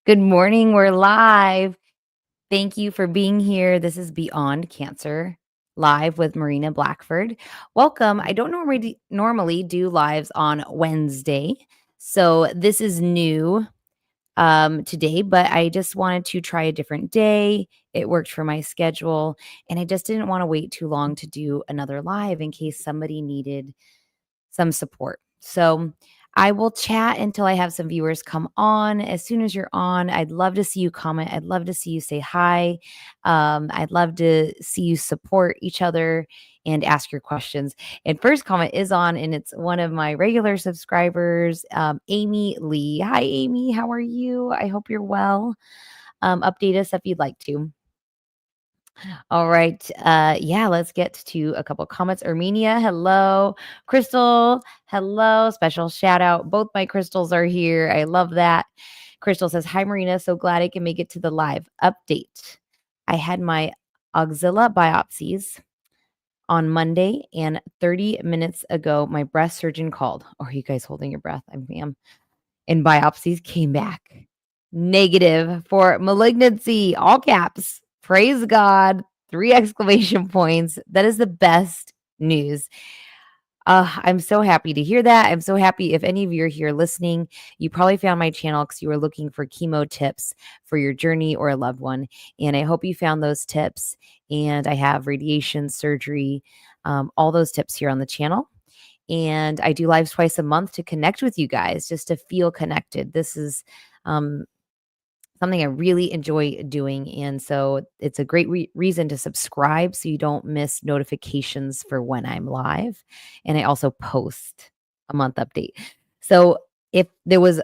Good morning. We're live. Thank you for being here. This is Beyond Cancer live with Marina Blackford. Welcome. I don't normally do lives on Wednesday. So this is new today, but I just wanted to try a different day. It worked for my schedule, and I just didn't want to wait too long to do another live in case somebody needed some support. So I will chat until I have some viewers come on. As soon as you're on, I'd love to see you comment. I'd love to see you say hi. I'd love to see you support each other and ask your questions. And first comment is on, and it's one of my regular subscribers, Amy Lee. Hi, Amy. How are you? I hope you're well. Update us if you'd like to. All right. Yeah, let's get to a couple comments. Armenia, hello. Crystal, hello. Special shout out. Both my crystals are here. I love that. Crystal says, hi, Marina. So glad I can make it to the live update. I had my axilla biopsies on Monday, and 30 minutes ago, my breast surgeon called. Oh, are you guys holding your breath? I am. And biopsies came back negative for malignancy, all caps. Praise God. 3 exclamation points. That is the best news. I'm so happy to hear that. I'm so happy if any of you are here listening, you probably found my channel because you were looking for chemo tips for your journey or a loved one. And I hope you found those tips. And I have radiation, surgery, all those tips here on the channel. And I do lives twice a month to connect with you guys, just to feel connected. This is something I really enjoy doing. And so it's a great reason to subscribe so you don't miss notifications for when I'm live. And I also post a month update. So if there was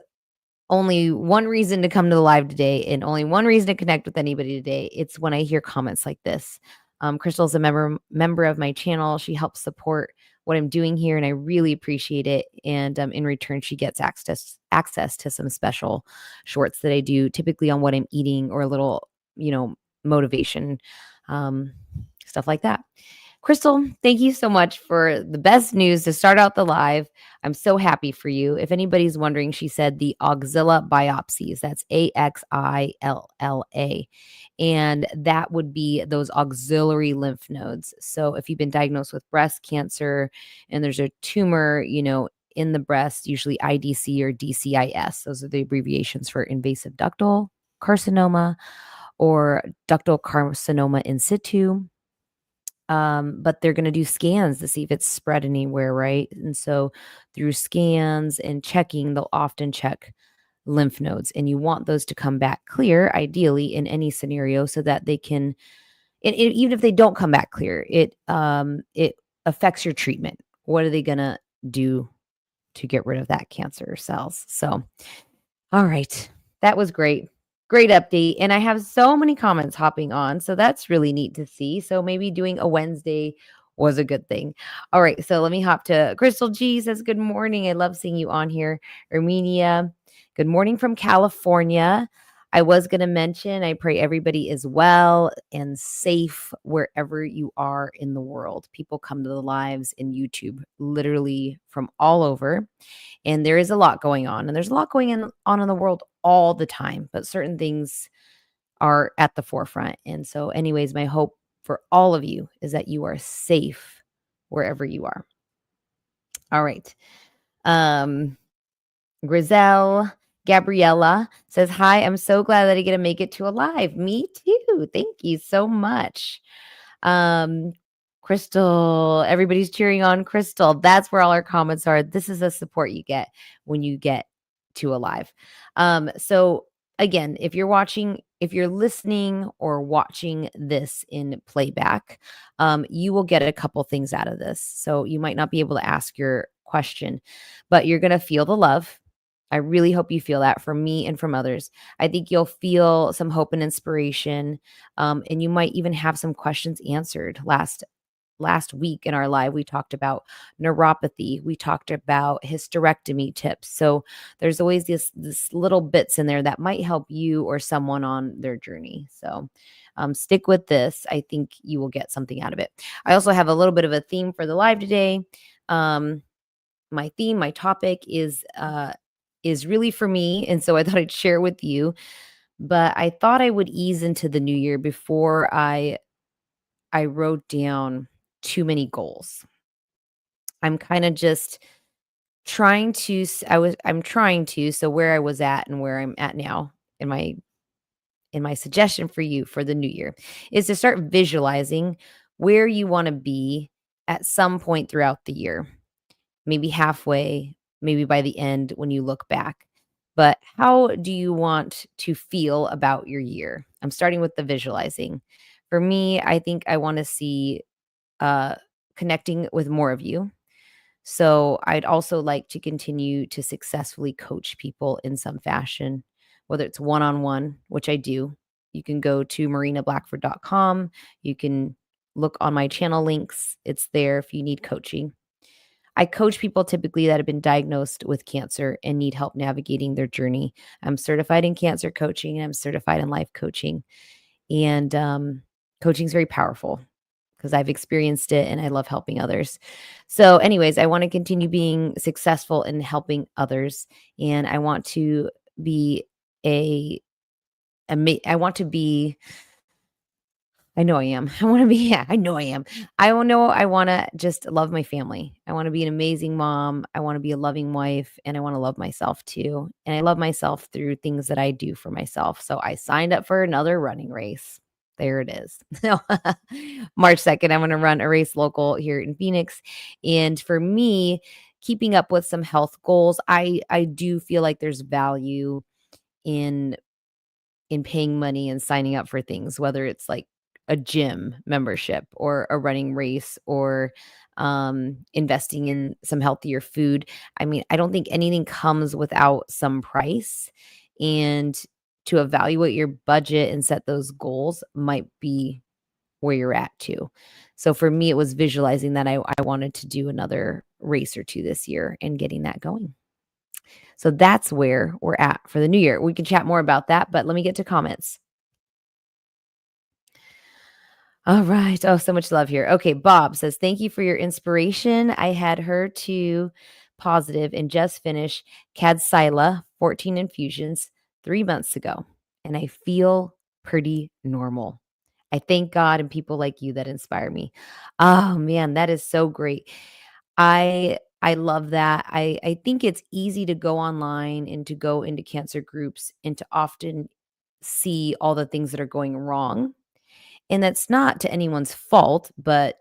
only one reason to come to the live today and only one reason to connect with anybody today, it's when I hear comments like this. Crystal's a member of my channel. She helps support what I'm doing here, and I really appreciate it. And in return, she gets access to some special shorts that I do, typically on what I'm eating or a little, motivation, um, stuff like that. Crystal, thank you so much for the best news to start out the live. I'm so happy for you. If anybody's wondering, she said the axilla biopsies. That's AXILLA. And that would be those auxiliary lymph nodes. So if you've been diagnosed with breast cancer and there's a tumor, in the breast, usually IDC or DCIS, those are the abbreviations for invasive ductal carcinoma or ductal carcinoma in situ. But they're going to do scans to see if it's spread anywhere, right? And so through scans and checking, they'll often check lymph nodes, and you want those to come back clear, ideally in any scenario, so that they can, even if they don't come back clear, it affects your treatment. What are they going to do to get rid of that cancer cells? So, all right, that was great. Great update. And I have so many comments hopping on. So that's really neat to see. So maybe doing a Wednesday was a good thing. All right. So let me hop to Crystal G says, good morning. I love seeing you on here. Armenia, good morning from California. I was going to mention, I pray everybody is well and safe wherever you are in the world. People come to the lives in YouTube literally from all over. And there is a lot going on, and there's a lot going on in the world all the time, but certain things are at the forefront. And so, anyways, my hope for all of you is that you are safe wherever you are. All right. Grizel Gabriella says, hi, I'm so glad that I get to make it to a live. Me too. Thank you so much. Crystal, everybody's cheering on Crystal. That's where all our comments are. This is the support you get when you get to a live. So again, if you're listening or watching this in playback, you will get a couple things out of this. So you might not be able to ask your question, but you're going to feel the love. I really hope you feel that from me and from others. I think you'll feel some hope and inspiration, and you might even have some questions answered. Last week in our live, we talked about neuropathy. We talked about hysterectomy tips. So there's always this little bits in there that might help you or someone on their journey. So stick with this. I think you will get something out of it. I also have a little bit of a theme for the live today. My topic is really for me. And so I thought I'd share with you. but I thought I would ease into the new year before I wrote down too many goals. I'm kinda just trying to s I was I'm trying to so where I was at and where I'm at now in my suggestion for you for the new year is to start visualizing where you wanna be at some point throughout the year. Maybe halfway, maybe by the end when you look back. But how do you want to feel about your year? I'm starting with the visualizing. For me, I think I want to see uh, connecting with more of you. So I'd also like to continue to successfully coach people in some fashion, whether it's one on one, which I do. You can go to marinablackford.com. You can look on my channel links. It's there if you need coaching. I coach people typically that have been diagnosed with cancer and need help navigating their journey. I'm certified in cancer coaching and I'm certified in life coaching. And coaching is very powerful because I've experienced it and I love helping others. So, anyways, I want to continue being successful in helping others. And I want to be a, I want to be I know I am. I wanna be yeah, I know I am. I wanna just love my family. I wanna be an amazing mom, I wanna be a loving wife, and I wanna love myself too, and I love myself through things that I do for myself, so I signed up for another running race. There it is. So, March 2nd, I'm gonna run a race local here in Phoenix, and for me, keeping up with some health goals, I do feel like there's value in paying money and signing up for things, whether it's like a gym membership or a running race or investing in some healthier food. I mean, I don't think anything comes without some price. And to evaluate your budget and set those goals might be where you're at too. So for me, it was visualizing that I wanted to do another race or two this year and getting that going. So that's where we're at for the new year. We can chat more about that, but let me get to comments. All right. Oh, so much love here. Okay. Bob says, thank you for your inspiration. I had HER2 positive and just finished Kadcyla 14 infusions 3 months ago, and I feel pretty normal. I thank God and people like you that inspire me. Oh man, that is so great. I love that. I think it's easy to go online and to go into cancer groups and to often see all the things that are going wrong. And that's not to anyone's fault, but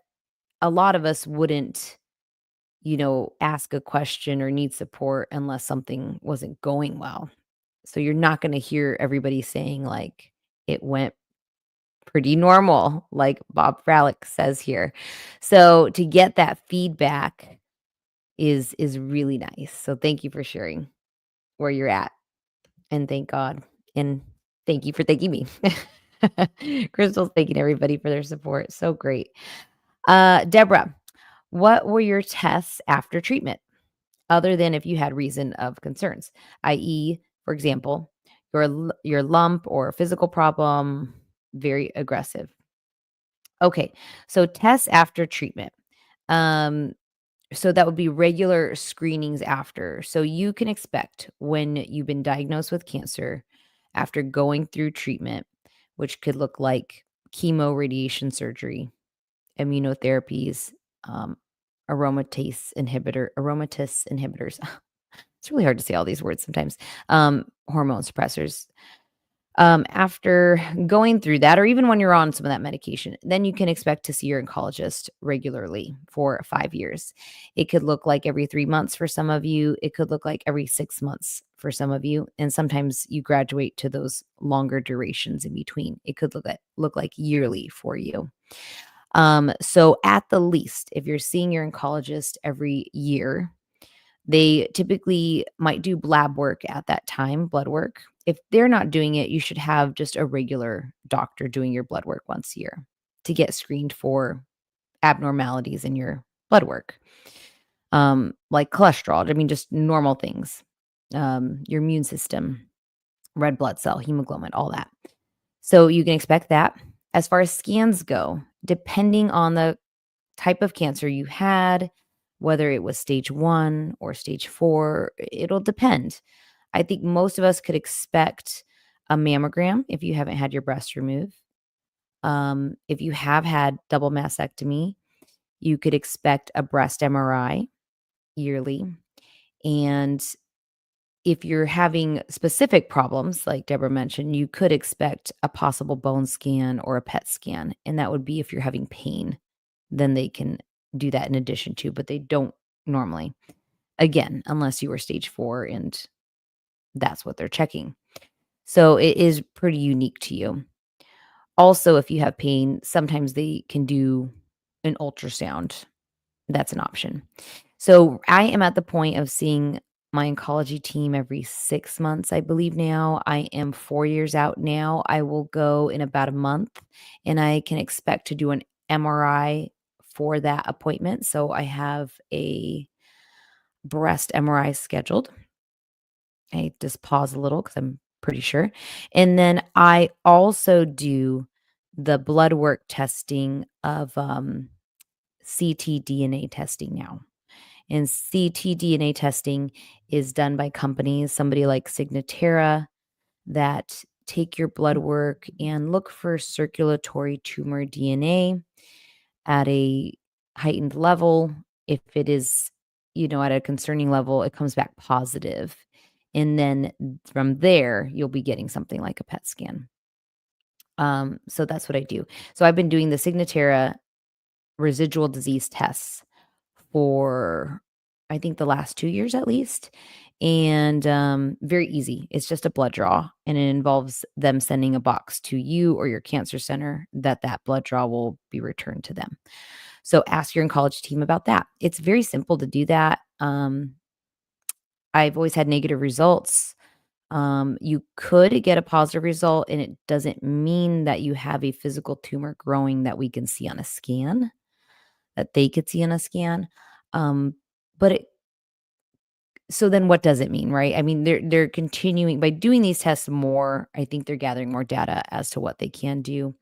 a lot of us wouldn't, ask a question or need support unless something wasn't going well. So you're not going to hear everybody saying like it went pretty normal, like Bob Fralick says here. So to get that feedback is really nice. So thank you for sharing where you're at, and thank God, and thank you for thanking me. Crystal's thanking everybody for their support. So great. Deborah, what were your tests after treatment, other than if you had reason of concerns, i.e., for example, your lump or physical problem, very aggressive. Okay, so tests after treatment. Um, So that would be regular screenings after. So you can expect when you've been diagnosed with cancer after going through treatment, which could look like chemo, radiation surgery, immunotherapies, um, aromatase inhibitors. It's really hard to say all these words sometimes. Hormone suppressors, after going through that, or even when you're on some of that medication, then you can expect to see your oncologist regularly for 5 years. It could look like every 3 months for some of you. It could look like every 6 months for some of you. And sometimes you graduate to those longer durations in between. It could look like yearly for you. So at the least, if you're seeing your oncologist every year, they typically might do lab work at that time, blood work. If they're not doing it, you should have just a regular doctor doing your blood work once a year to get screened for abnormalities in your blood work, like cholesterol. I mean, just normal things, your immune system, red blood cell, hemoglobin, all that. So you can expect that. As far as scans go, depending on the type of cancer you had, whether it was stage 1 or stage 4, it'll depend. I think most of us could expect a mammogram if you haven't had your breast removed. If you have had double mastectomy, you could expect a breast MRI yearly. And if you're having specific problems, like Deborah mentioned, you could expect a possible bone scan or a PET scan. And that would be if you're having pain, then they can do that in addition to, but they don't normally. Again, unless you were stage 4 and that's what they're checking. So it is pretty unique to you. Also, if you have pain, sometimes they can do an ultrasound. That's an option. So I am at the point of seeing my oncology team every 6 months, I believe now. I am 4 years out now. I will go in about a month, and I can expect to do an MRI for that appointment. So I have a breast MRI scheduled. I just pause a little because I'm pretty sure. And then I also do the blood work testing of ctDNA testing now. And ctDNA testing is done by companies, somebody like Signatera, that take your blood work and look for circulatory tumor DNA at a heightened level. If it is, at a concerning level, it comes back positive. And then from there, you'll be getting something like a PET scan. So that's what I do. So I've been doing the Signatera residual disease tests for, I think, the last 2 years at least, and, very easy. It's just a blood draw, and it involves them sending a box to you or your cancer center that blood draw will be returned to them. So ask your oncology team about that. It's very simple to do that. I've always had negative results. You could get a positive result, and it doesn't mean that you have a physical tumor growing that we can see on a scan, that they could see on a scan. Um, but it So then what does it mean, right? I mean, they're continuing by doing these tests more. I think they're gathering more data as to what they can do.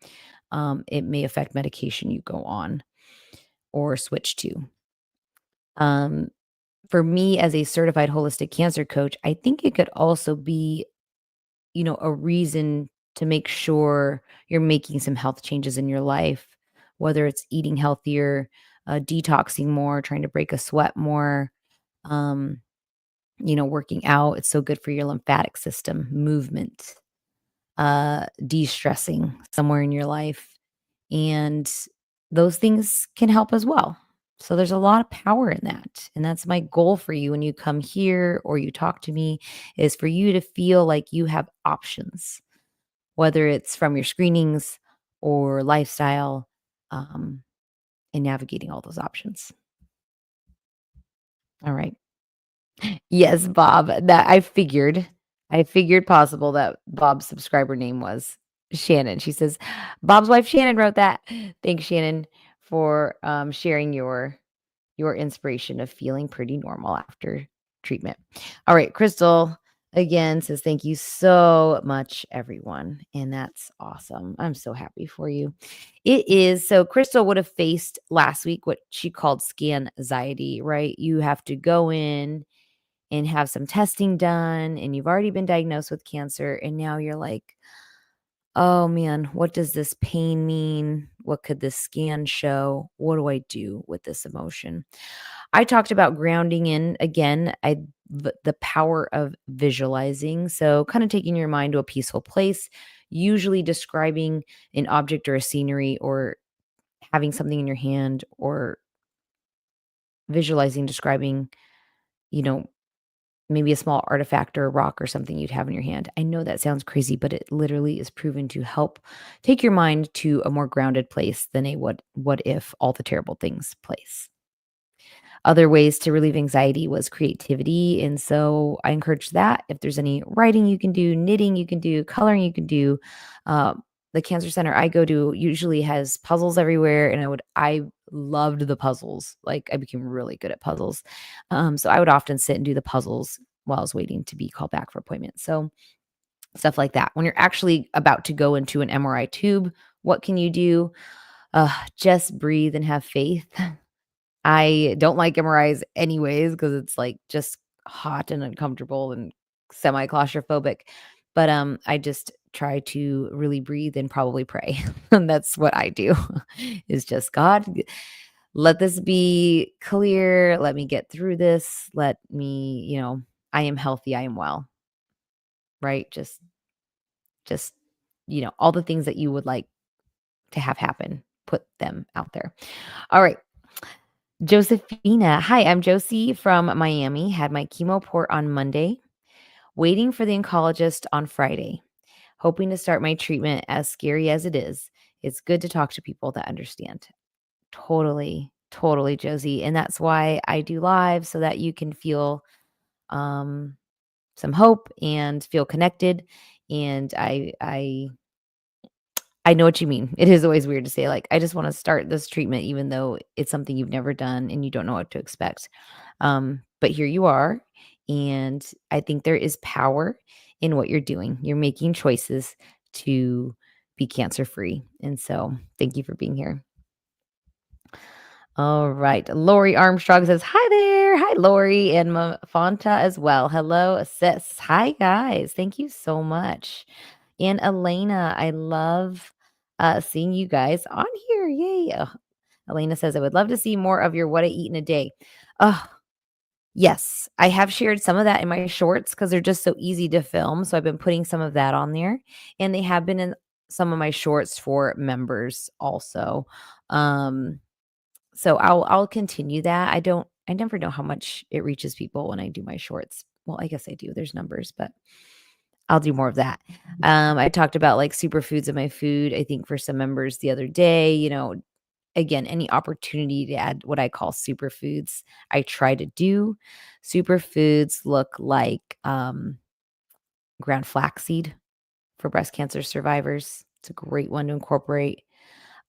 It may affect medication you go on or switch to. Um, for me as a certified holistic cancer coach, I think it could also be, a reason to make sure you're making some health changes in your life, whether it's eating healthier, detoxing more, trying to break a sweat more, um, working out. It's so good for your lymphatic system, movement, de-stressing somewhere in your life. And those things can help as well. So there's a lot of power in that. And that's my goal for you when you come here or you talk to me, is for you to feel like you have options, whether it's from your screenings or lifestyle, um, and navigating all those options. All right. Yes, Bob. That I figured possible that Bob's subscriber name was Shannon. She says, Bob's wife Shannon wrote that. Thanks, Shannon, for sharing your inspiration of feeling pretty normal after treatment. All right, Crystal again says, thank you so much, everyone. And that's awesome. I'm so happy for you. It is. So Crystal would have faced last week what she called scanxiety, right? You have to go in and have some testing done, and you've already been diagnosed with cancer, and now you're like, oh man, what does this pain mean? What could this scan show? What do I do with this emotion? I talked about grounding in again, the power of visualizing. So kind of taking your mind to a peaceful place, usually describing an object or a scenery, or having something in your hand, or visualizing, describing, you know, maybe a small artifact or a rock or something you'd have in your hand. I know that sounds crazy, but it literally is proven to help take your mind to a more grounded place than a what if all the terrible things place. Other ways to relieve anxiety was creativity, and so I encourage that. If there's any writing you can do, knitting you can do, coloring you can do. The cancer center I go to usually has puzzles everywhere, and I loved the puzzles. Like, I became really good at puzzles. So I would often sit and do the puzzles while I was waiting to be called back for appointments. So stuff like that. When you're actually about to go into an MRI tube, what can you do? Just breathe and have faith. I don't like MRIs anyways because it's, like, just hot and uncomfortable and semi-claustrophobic, But, I just try to really breathe and probably pray. And that's what I do is just, "God, let this be clear. Let me get through this. Let me, I am healthy. I am well." Right? Just, all the things that you would like to have happen, put them out there. All right. Josephina. Hi, I'm Josie from Miami. Had my chemo port on Monday, waiting for the oncologist on Friday, hoping to start my treatment. As scary as it is, it's good to talk to people that understand. Totally, totally, Josie. And that's why I do live so that you can feel um, some hope and feel connected. And I know what you mean. It is always weird to say, like, I just want to start this treatment, even though it's something you've never done and you don't know what to expect. But here you are. And I think there is power in what you're doing. You're making choices to be cancer free. And so thank you for being here. All right. Lori Armstrong says, "Hi there. Hi, Lori." And Fonta as well. "Hello, sis." Hi, guys. Thank you so much. And Elena, I love seeing you guys on here. Yay. Elena says, "I would love to see more of your what I eat in a day." Oh, yes. I have shared some of that in my shorts because they're just so easy to film. So I've been putting some of that on there. And they have been in some of my shorts for members also. Um, so I'll continue that. I never know how much it reaches people when I do my shorts. Well, I guess I do. There's numbers, but I'll do more of that. I talked about like superfoods in my food, I think for some members the other day, again, any opportunity to add what I call superfoods, I try to do. Superfoods look like ground flaxseed for breast cancer survivors. It's a great one to incorporate.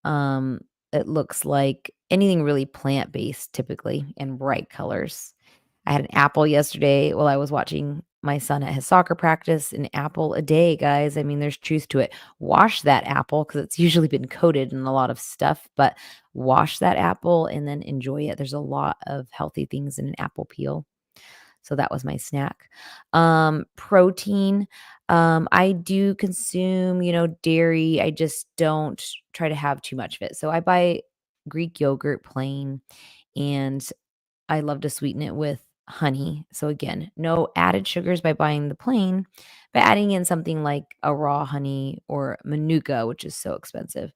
Um, it looks like anything really plant-based typically in bright colors. I had an apple yesterday while I was watching my son at his soccer practice. An apple a day, guys. I mean, there's truth to it. Wash that apple because it's usually been coated in a lot of stuff, but wash that apple and then enjoy it. There's a lot of healthy things in an apple peel. So that was my snack. Protein. I do consume, dairy. I just don't try to have too much of it. So I buy Greek yogurt plain and I love to sweeten it with honey. So again, no added sugars by buying the plain, but adding in something like a raw honey or manuka, which is so expensive,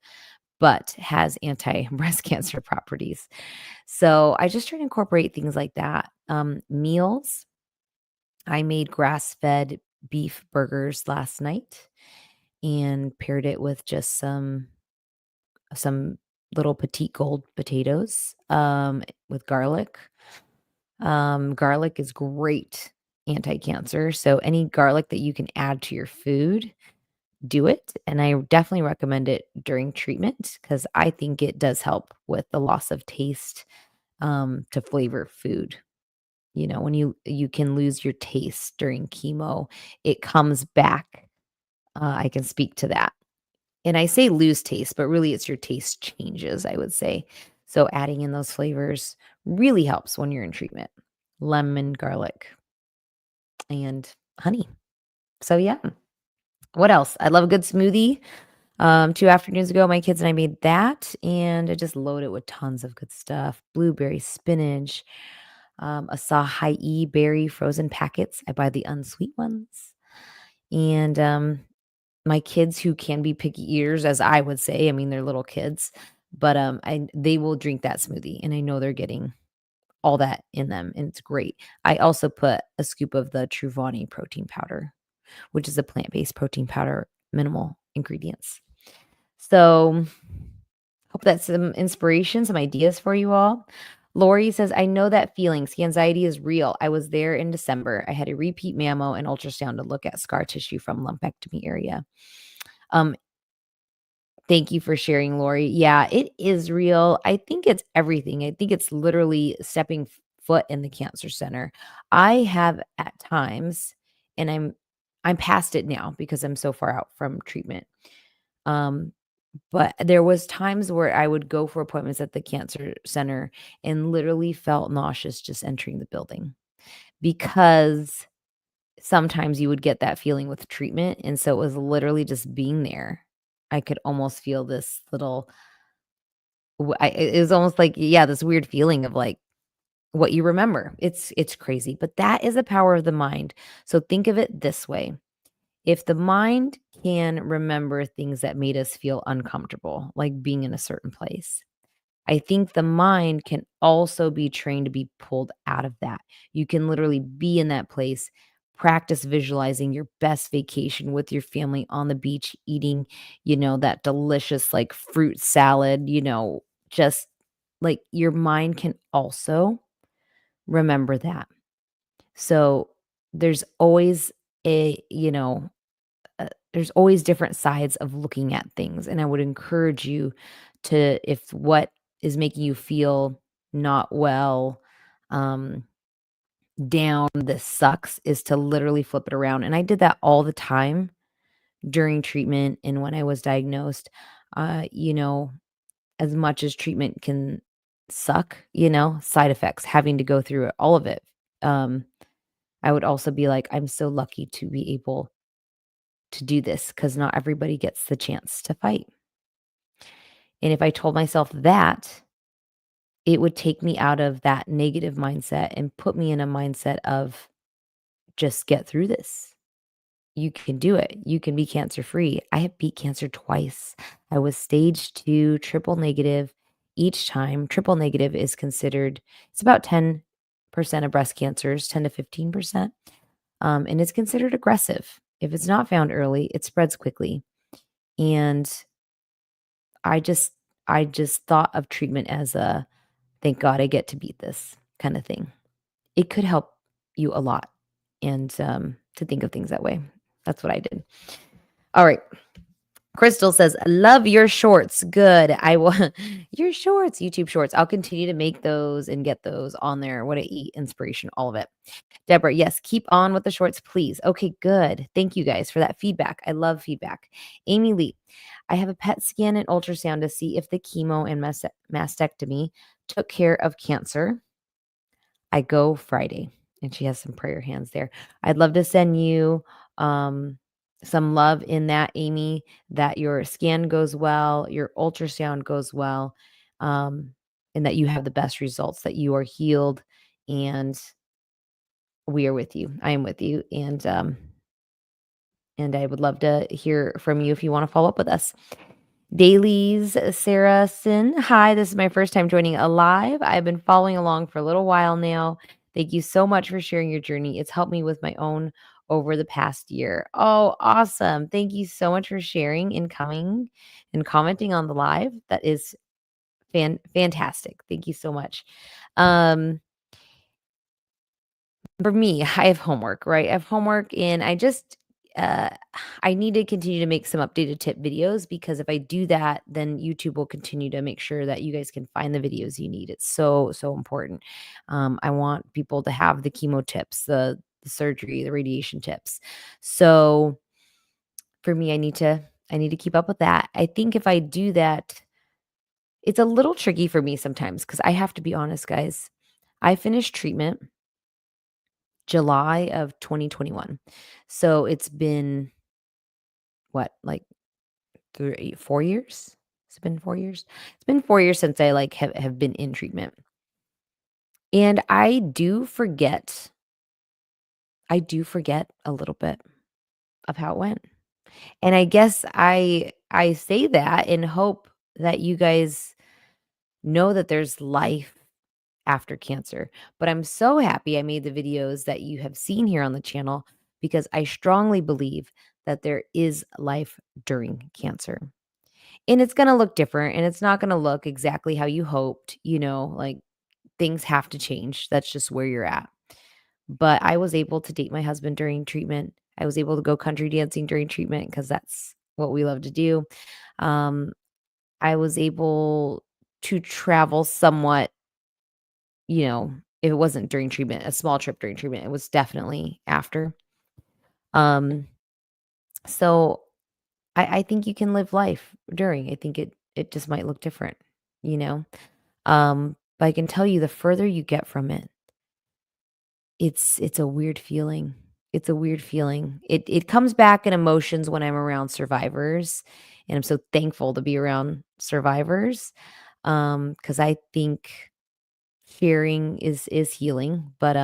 but has anti-breast cancer properties. So I just try to incorporate things like that. Meals. I made grass-fed beef burgers last night and paired it with just some little petite gold potatoes with garlic. Garlic is great anti-cancer, so any garlic that you can add to your food, do it, and I definitely recommend it during treatment because I think it does help with the loss of taste, to flavor food. When you can lose your taste during chemo, it comes back. I can speak to that. And I say lose taste, but really it's your taste changes, I would say. So adding in those flavors really helps when you're in treatment. Lemon, garlic, and honey. So yeah. What else? I love a good smoothie. 2 afternoons ago, my kids and I made that, and I just loaded it with tons of good stuff. Blueberry, spinach, acai berry frozen packets. I buy the unsweet ones. And my kids who can be picky eaters, as I would say, I mean, they're little kids, but they will drink that smoothie, and I know they're getting all that in them, and it's great. I also put a scoop of the Truvani protein powder, which is a plant-based protein powder, minimal ingredients. So, hope that's some inspiration, some ideas for you all. Lori says, "I know that feeling. Scanxiety is real. I was there in December. I had a repeat mammo and ultrasound to look at scar tissue from lumpectomy area." Um, Thank you for sharing, Lori. Yeah, it is real. I think it's everything. I think it's literally stepping foot in the cancer center. I have at times, and I'm past it now because I'm so far out from treatment. Um, but there was times where I would go for appointments at the cancer center and literally felt nauseous just entering the building because sometimes you would get that feeling with treatment, and so it was literally just being there. I could almost feel this little it was almost like, yeah, this weird feeling of, like, what you remember. It's crazy, but that is the power of the mind. So think of it this way. If the mind can remember things that made us feel uncomfortable, like being in a certain place, I think the mind can also be trained to be pulled out of that. You can literally be in that place, practice visualizing your best vacation with your family on the beach, eating, that delicious like fruit salad, just like your mind can also remember that. So there's always a, there's always different sides of looking at things. And I would encourage you to, if what is making you feel not well, um, down, this sucks, is to literally flip it around. And I did that all the time during treatment and when I was diagnosed. Uh, you know, as much as treatment can suck, side effects, having to go through it, all of it. Um, I would also be like, I'm so lucky to be able to do this because not everybody gets the chance to fight. And if I told myself that, it would take me out of that negative mindset and put me in a mindset of just get through this. You can do it. You can be cancer free. I have beat cancer twice. I was stage 2, triple negative each time. Triple negative is considered, it's about 10% of breast cancers, 10 to 15%. And it's considered aggressive. If it's not found early, it spreads quickly. And I just I just thought of treatment as a thank God I get to beat this kind of thing. It could help you a lot and to think of things that way. That's what I did. All right. Crystal says, "Love your shorts. Good. I will your shorts, YouTube shorts. I'll continue to make those and get those on there. What I eat, inspiration, all of it." Deborah, yes, keep on with the shorts, please. Okay, good. Thank you guys for that feedback. I love feedback. Amy Lee, I have a PET scan and ultrasound to see if the chemo and mastectomy took care of cancer. I go Friday. And she has some prayer hands there. I'd love to send you some love in that, Amy, that your scan goes well, your ultrasound goes well, um, and that you have the best results, that you are healed, and we are with you. I am with you. And I would love to hear from you if you want to follow up with us. Dailies, Sarah Sin. Hi, this is my first time joining a live. I've been following along for a little while now. Thank you so much for sharing your journey. It's helped me with my own over the past year. Oh, awesome. Thank you so much for sharing and coming and commenting on the live. That is fantastic. Thank you so much. Um, for me, I have homework, right? I have homework and uh I need to continue to make some updated tip videos because if I do that, then YouTube will continue to make sure that you guys can find the videos you need. It's so important. I want people to have the chemo tips, the surgery, the radiation tips. So for me, I need to keep up with that. I think if I do that, it's a little tricky for me sometimes because I have to be honest, guys. I finished treatment July of 2021. So it's been what, like 4 years? It's been 4 years? It's been 4 years since I like have been in treatment. And I do forget a little bit of how it went. And I guess I say that in hope that you guys know that there's life after cancer. But I'm so happy I made the videos that you have seen here on the channel because I strongly believe that there is life during cancer. And it's going to look different and it's not going to look exactly how you hoped, like things have to change. That's just where you're at. But I was able to date my husband during treatment. I was able to go country dancing during treatment because that's what we love to do. Um, I was able to travel somewhat, if it wasn't during treatment, a small trip during treatment, it was definitely after. Um, so I think you can live life during. I think it just might look different, you know. But I can tell you the further you get from it, it's a weird feeling. It's a weird feeling. It comes back in emotions when I'm around survivors, and I'm so thankful to be around survivors, because I think sharing is healing, but,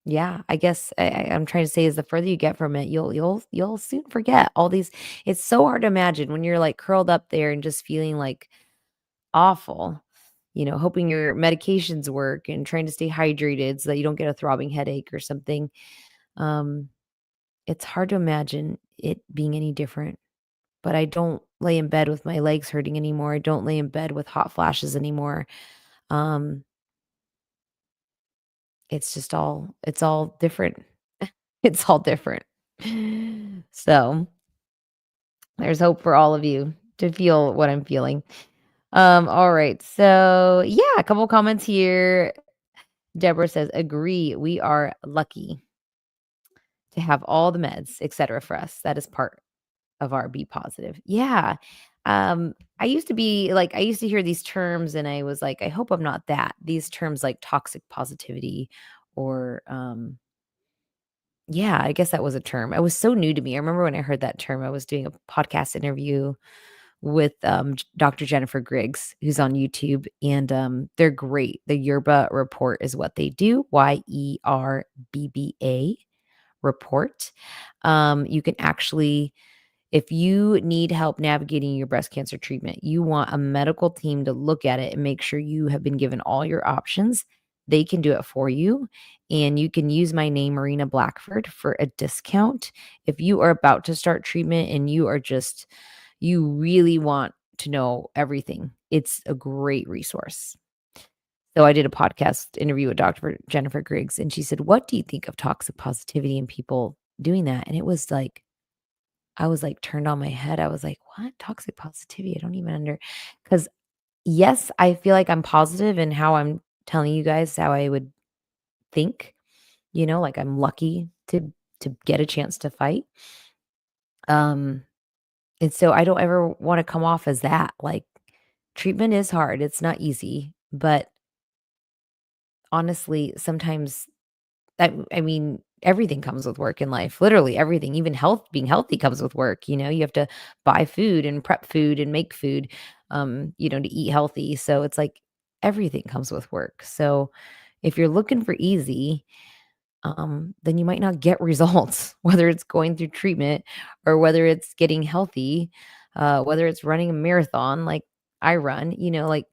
yeah, I guess I'm trying to say is the further you get from it, you'll soon forget all these it's so hard to imagine when you're, like, curled up there and just feeling, like, awful, hoping your medications work and trying to stay hydrated so that you don't get a throbbing headache or something. Um, it's hard to imagine it being any different, but I don't lay in bed with my legs hurting anymore. I don't lay in bed with hot flashes anymore. Um, it's all different. It's all different. So, there's hope for all of you to feel what I'm feeling. All right. So, yeah, a couple comments here. Deborah says, "Agree. We are lucky to have all the meds, etc. for us. That is part of our be positive." Yeah. I used to be like, I used to hear these terms and I was like, I hope I'm not that. These terms like toxic positivity or, yeah, I guess that was a term. It was so new to me. I remember when I heard that term, I was doing a podcast interview with Dr. Jennifer Griggs, who's on YouTube, and they're great. The Yerba Report is what they do. YERBBA report. You can actually if you need help navigating your breast cancer treatment, you want a medical team to look at it and make sure you have been given all your options. They can do it for you. And you can use my name, Marina Blackford, for a discount. If you are about to start treatment and you really want to know everything, it's a great resource. So I did a podcast interview with Dr. Jennifer Griggs, and she said, "What do you think of toxic positivity and people doing that?" And it was like, I was, like, turned on my head. I was like, "What? Toxic positivity? I don't even under." Because yes, I feel like I'm positive in how I'm telling you guys how I would think, like I'm lucky to get a chance to fight. Um, and so I don't ever wanna come off as that, like, treatment is hard, it's not easy, but honestly, sometimes I mean, everything comes with work in life, literally everything, even being healthy comes with work, you have to buy food and prep food and make food, to eat healthy, so it's like everything comes with work, so if you're looking for easy, then you might not get results, whether it's going through treatment or whether it's getting healthy, whether it's running a marathon like I run, like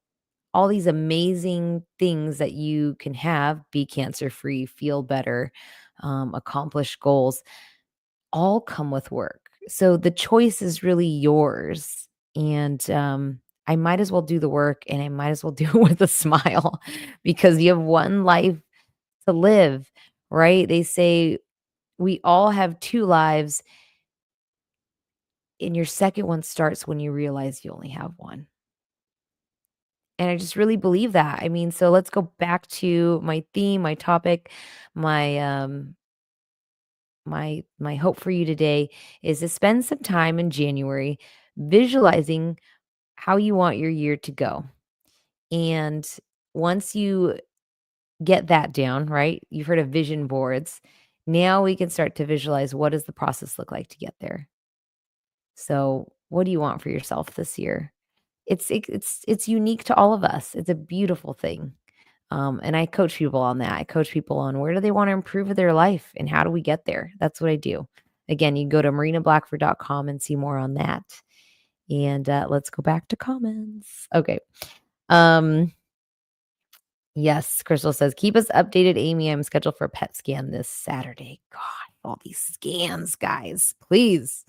all these amazing things that you can have, be cancer free, feel better, accomplish goals, all come with work. So the choice is really yours. And I might as well do the work and I might as well do it with a smile because you have one life to live, right? They say we all have two lives, and your second one starts when you realize you only have one. And I just really believe that. I mean, so let's go back to my theme, my topic, my my hope for you today is to spend some time in January visualizing how you want your year to go. And once you get that down, right? You've heard of vision boards. Now we can start to visualize what does the process look like to get there. So, what do you want for yourself this year? It's unique to all of us. It's a beautiful thing. And I coach people on that. I coach people on where do they want to improve their life and how do we get there? That's what I do. Again, you can go to marinablackford.com and see more on that. And let's go back to comments. Okay. Um, yes, Crystal says, keep us updated, Amy. I'm scheduled for a PET scan this Saturday. God, all these scans, guys, please.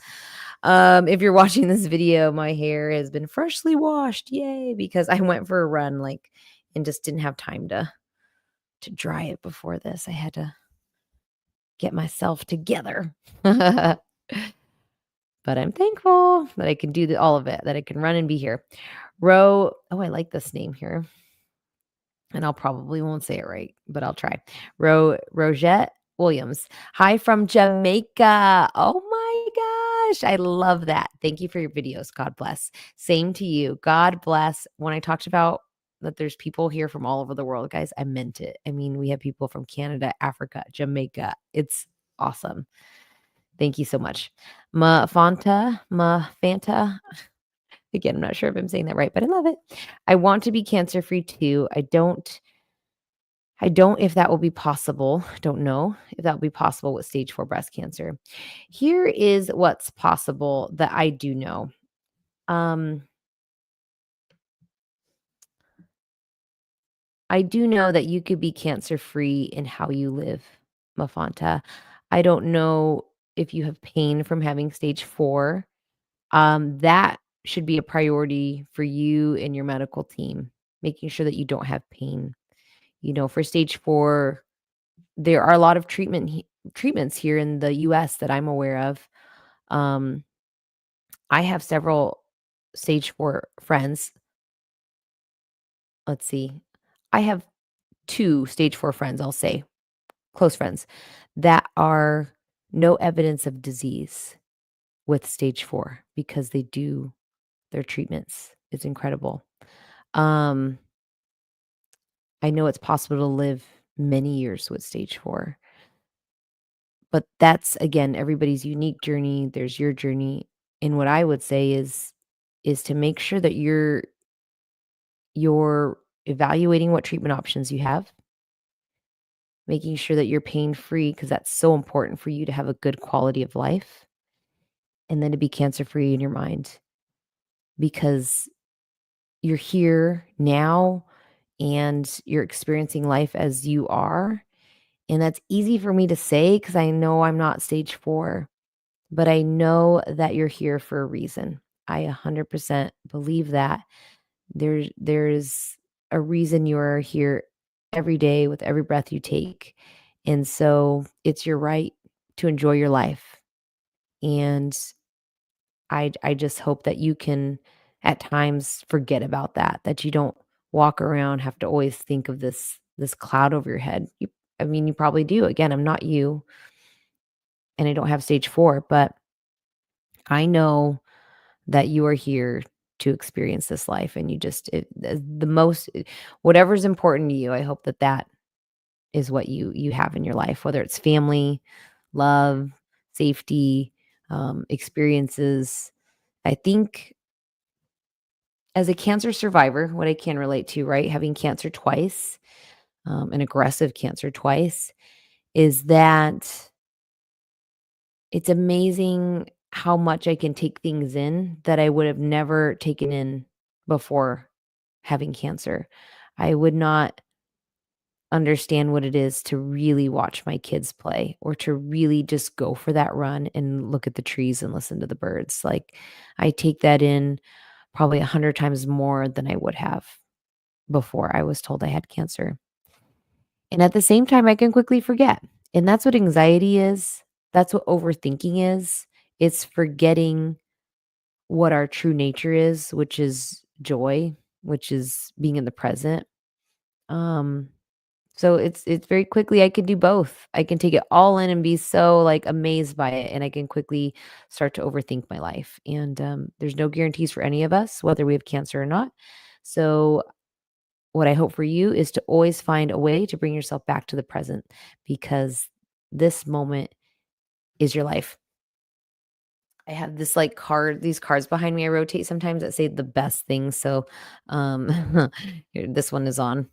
If you're watching this video, my hair has been freshly washed. Yay, because I went for a run and just didn't have time to dry it before this. I had to get myself together. But I'm thankful that I can do all of it, that I can run and be here. I like this name here. And I'll probably won't say it right, but I'll try. Rogette Williams. Hi from Jamaica. Oh my gosh. I love that. Thank you for your videos. God bless. Same to you. God bless. When I talked about that there's people here from all over the world, guys, I meant it. I mean, we have people from Canada, Africa, Jamaica. It's awesome. Thank you so much. Ma Fanta. Again, I'm not sure if I'm saying that right, but I love it. I want to be cancer-free too. I don't if that will be possible. Don't know if that will be possible with stage 4 breast cancer. Here is what's possible that I do know. Um, I do know that you could be cancer-free in how you live, Mafanta. I don't know if you have pain from having stage 4. That should be a priority for you and your medical team, making sure that you don't have pain. For stage 4, there are a lot of treatments here in the US that I'm aware of. Um, I have several stage 4 friends. Let's see. I have 2 stage 4 friends, I'll say, close friends, that are no evidence of disease with stage 4 because they do their treatments. It's incredible. Um, I know it's possible to live many years with stage 4, but that's, again, everybody's unique journey. There's your journey. And what I would say is to make sure that you're evaluating what treatment options you have, making sure that you're pain free because that's so important for you to have a good quality of life, and then to be cancer free in your mind because you're here now and you're experiencing life as you are. And that's easy for me to say because I know I'm not stage 4, but I know that you're here for a reason. I 100% believe that there's a reason you're here every day with every breath you take. And so it's your right to enjoy your life. And I just hope that you can at times forget about that you don't walk around, have to always think of this cloud over your head. I mean, you probably do. Again, I'm not you and I don't have stage 4, but I know that you are here to experience this life and you just the most whatever's important to you. I hope that is what you have in your life, whether it's family, love, safety, experiences. I think as a cancer survivor, what I can relate to, right, having cancer twice, an aggressive cancer twice, is that it's amazing how much I can take things in that I would have never taken in before having cancer. I would not understand what it is to really watch my kids play or to really just go for that run and look at the trees and listen to the birds. Like, I take that in probably 100 times more than I would have before I was told I had cancer. And at the same time, I can quickly forget. And that's what anxiety is. That's what overthinking is. It's forgetting what our true nature is, which is joy, which is being in the present. Um, so it's very quickly I can do both. I can take it all in and be so like amazed by it, and I can quickly start to overthink my life. And there's no guarantees for any of us, whether we have cancer or not. So what I hope for you is to always find a way to bring yourself back to the present because this moment is your life. I have this like these cards behind me I rotate sometimes that say the best things. So here, this one is on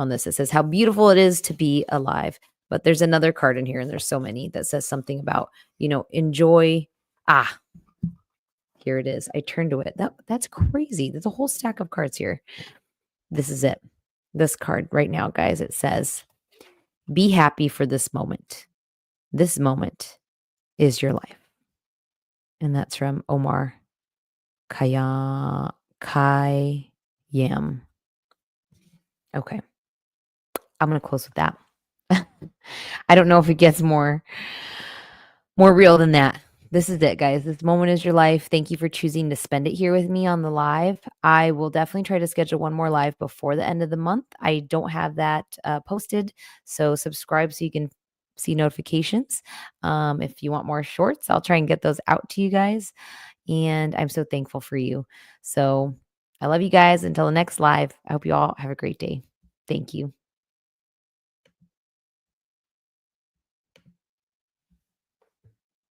this. It says how beautiful it is to be alive. But there's another card in here, and there's so many that says something about, enjoy. Ah, here it is. I turned to it. That's crazy. There's a whole stack of cards here. This is it. This card right now, guys. It says, be happy for this moment. This moment is your life. And that's from Omar Khayyam. Okay. I'm going to close with that. I don't know if it gets more real than that. This is it, guys. This moment is your life. Thank you for choosing to spend it here with me on the live. I will definitely try to schedule one more live before the end of the month. I don't have that posted, so subscribe so you can see notifications. If you want more shorts, I'll try and get those out to you guys. And I'm so thankful for you. So I love you guys. Until the next live, I hope you all have a great day. Thank you.